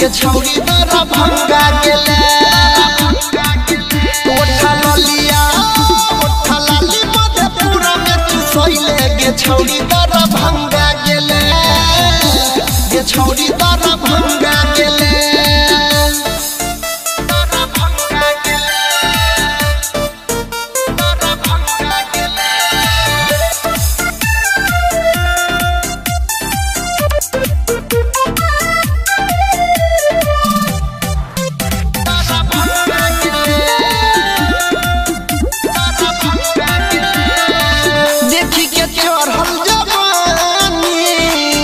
के छौरी दरभंगा गेले ओठा लाली मधेपुरा में चुसैले गे छौरी दरभंगा गेले गे छौरी दरभंगा गेले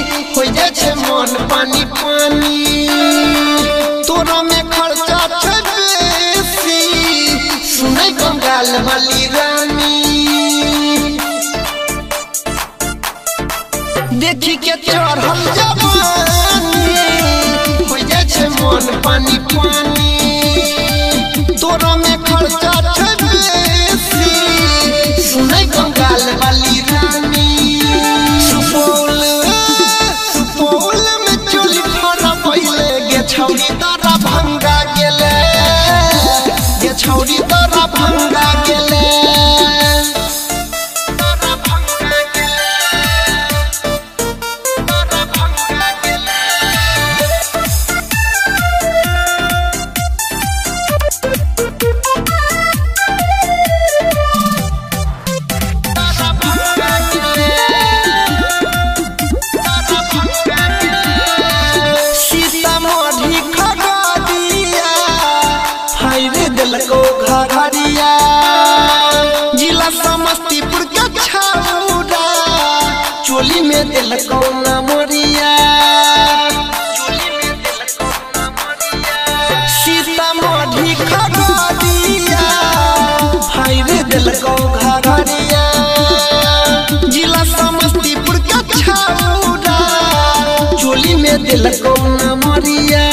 मन पानी पानी तोरा में खर्चा छे बेसी सुनै बंगाल वाली रानी देखी के चढ़ल जवानी हो जाए छे मन पानी पानी तोरा में खर्चा छे बेसी सुनै बंगाल वाली रानी छौरी दरभंगा गेले गे छौरी दरभंगा गेले घरिया जिला समस्तीपुर के छौरा चोली में दिलको नमरिया सीतामढ़ी खगड़िया हाय रे दिलको घरिया जिला समस्तीपुर के छौरा चोली में दिलको नमरिया